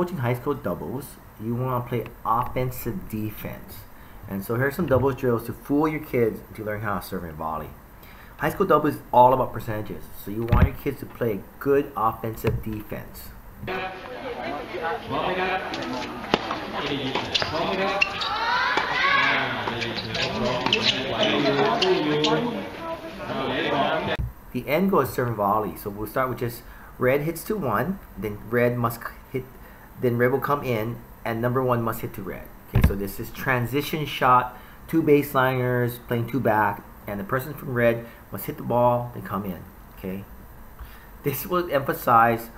approaching high school doubles, you want to play offensive defense. And so here's some doubles drills to fool your kids to learn how to serve and volley. High school doubles is all about percentages, so you want your kids to play good offensive defense. The end goal is serve and volley, so we'll start with just red hits to one, then red must hit, then red will come in, and number one must hit to red. Okay, so this is transition shot, two baseliners playing two back, and the person from red must hit the ball, then come in. Okay, this will emphasize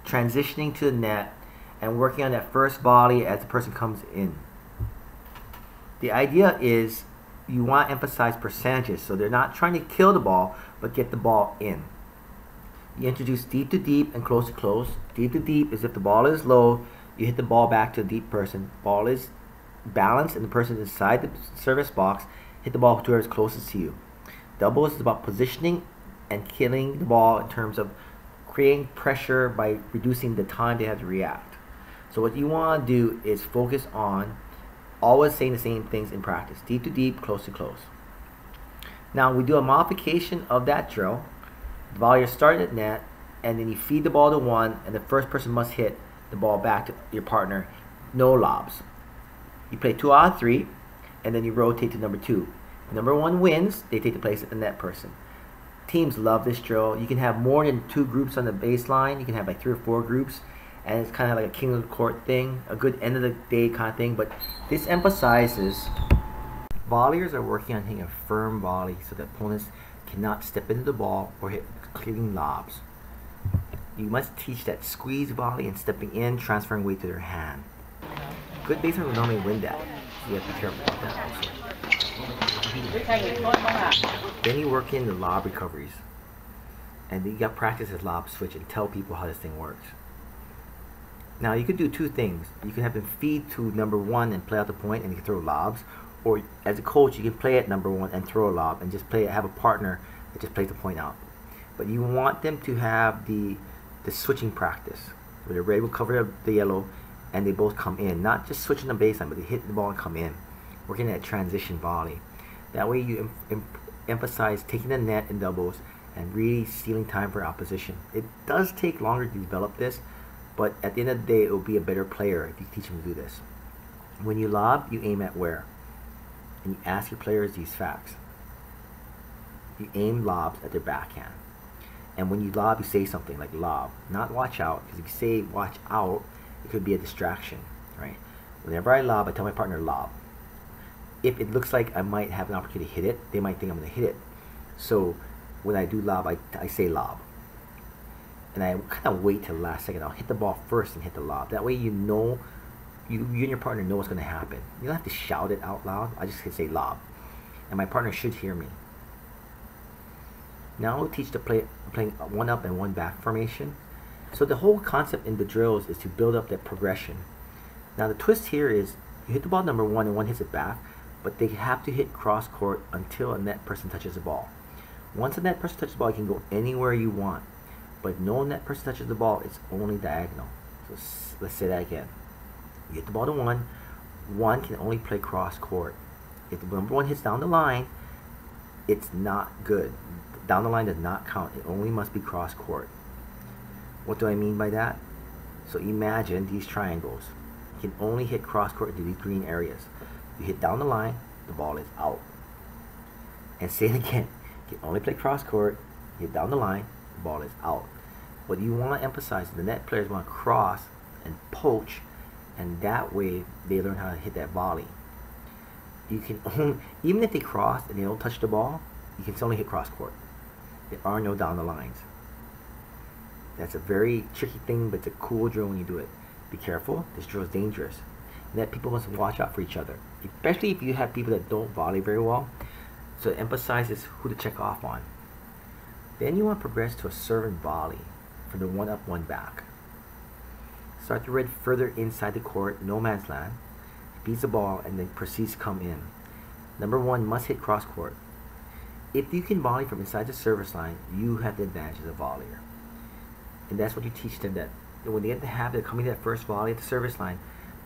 transitioning to the net and working on that first volley as the person comes in. The idea is you want to emphasize percentages, so they're not trying to kill the ball, but get the ball in. You introduce deep to deep and close to close. Deep to deep is if the ball is low, you hit the ball back to the deep person. Ball is balanced and the person inside the service box, hit the ball to whoever's closest to you. Doubles is about positioning and killing the ball in terms of creating pressure by reducing the time they have to react. So what you want to do is focus on always saying the same things in practice. Deep to deep, close to close. Now we do a modification of that drill. The volleyer starting at net, and then you feed the ball to one, and the first person must hit the ball back to your partner. No lobs. You play 2 out of 3, and then you rotate to number 2. If number 1 wins, they take the place of the net person. Teams love this drill. You can have more than 2 groups on the baseline. You can have like 3 or 4 groups, and it's kind of like a king of the court thing, a good end of the day kind of thing. But this emphasizes volleyers are working on hitting a firm volley so that opponents cannot step into the ball or hit clean lobs. You must teach that squeeze volley and stepping in, transferring weight to their hand. Good baseman will normally win that, so you have to be careful about that also. Then you work in the lob recoveries, and you got practice as lob switch and tell people how this thing works. Now you could do 2 things. You can have them feed to number 1 and play out the point, and you can throw lobs. Or as a coach, you can play at number 1 and throw a lob, and just play. Have a partner that just plays the point out. But you want them to have the switching practice, where the red will cover the yellow, and they both come in. Not just switching the baseline, but they hit the ball and come in. Working that transition volley. That way you emphasize taking the net in doubles and really stealing time for opposition. It does take longer to develop this, but at the end of the day, it will be a better player if you teach them to do this. When you lob, you aim at where? And you ask your players these facts. You aim lobs at their backhand. And when you lob, you say something like lob, not watch out, because if you say watch out, it could be a distraction, right? Whenever I lob, I tell my partner lob. If it looks like I might have an opportunity to hit it, they might think I'm going to hit it. So when I do lob, I say lob. And I kind of wait till the last second. I'll hit the ball first and hit the lob. That way you know, you and your partner know what's going to happen. You don't have to shout it out loud. I just say lob. And my partner should hear me. Now we'll teach the playing 1 up and 1 back formation. So the whole concept in the drills is to build up that progression. Now the twist here is you hit the ball number 1 and 1 hits it back, but they have to hit cross court until a net person touches the ball. Once a net person touches the ball, you can go anywhere you want. But if no net person touches the ball, it's only diagonal. So let's say that again. You hit the ball to 1. 1 can only play cross court. If the number 1 hits down the line, it's not good. Down the line does not count. It only must be cross court. What do I mean by that? So imagine these triangles. You can only hit cross court into these green areas. If you hit down the line, the ball is out. And say it again. You can only play cross court. Hit down the line, the ball is out. What you want to emphasize is the net players want to cross and poach, and that way they learn how to hit that volley. You can only, even if they cross and they don't touch the ball, you can still only hit cross court. There are no down the lines. That's a very tricky thing, but it's a cool drill when you do it. Be careful, this drill is dangerous. And that people must watch out for each other, especially if you have people that don't volley very well. So it emphasizes who to check off on. Then you want to progress to a serve and volley for the 1 up, 1 back. Start the red further inside the court, no man's land. Beats the ball and then proceeds to come in. Number 1 must hit cross court. If you can volley from inside the service line, you have the advantage as a volleyer. And that's what you teach them, that when they get the habit of coming to that first volley at the service line,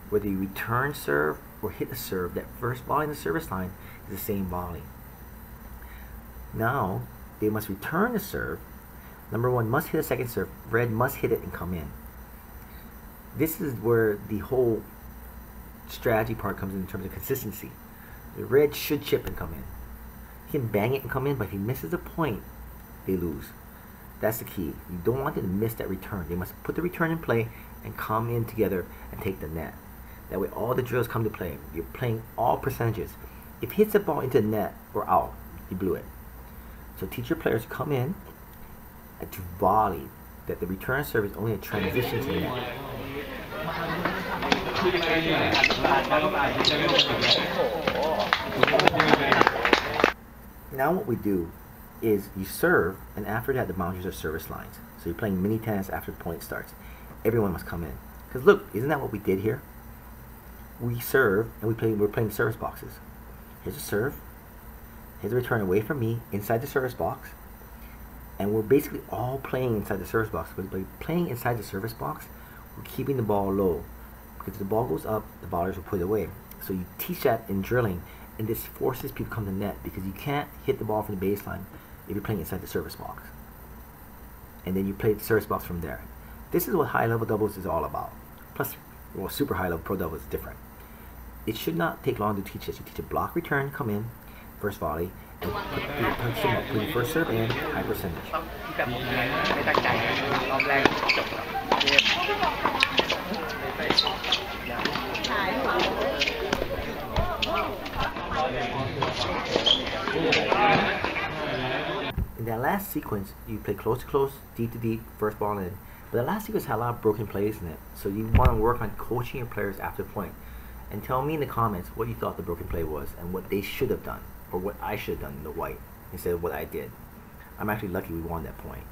whether you return serve or hit the serve, that first volley in the service line is the same volley. Now, they must return the serve. Number one must hit a second serve. Red must hit it and come in. This is where the whole strategy part comes in terms of consistency. The red should chip and come in. He can bang it and come in, but if he misses the point, they lose. That's the key. You don't want them to miss that return. They must put the return in play and come in together and take the net. That way all the drills come to play. You're playing all percentages. If he hits the ball into the net or out, you blew it. So teach your players to come in and to volley, that the return serve is only a transition to the net. Now what we do is you serve, and after that the boundaries are service lines. So you're playing mini tennis after the point starts. Everyone must come in. Because look, isn't that what we did here? We serve and we're playing service boxes. Here's a serve. Here's a return away from me inside the service box. And we're basically all playing inside the service box. But by playing inside the service box, we're keeping the ball low. Because if the ball goes up, the ballers will put it away. So you teach that in drilling, and this forces people to come to net, because you can't hit the ball from the baseline if you're playing inside the service box. And then you play the service box from there. This is what high-level doubles is all about. Plus, well, super high-level pro doubles is different. It should not take long to teach this. You teach a block return, come in, first volley, and put the first serve in, high percentage. In that last sequence, you play close to close, deep to deep, first ball in. But the last sequence had a lot of broken plays in it. So you want to work on coaching your players after the point. And tell me in the comments what you thought the broken play was and what they should have done, or what I should have done in the white instead of what I did. I'm actually lucky we won that point.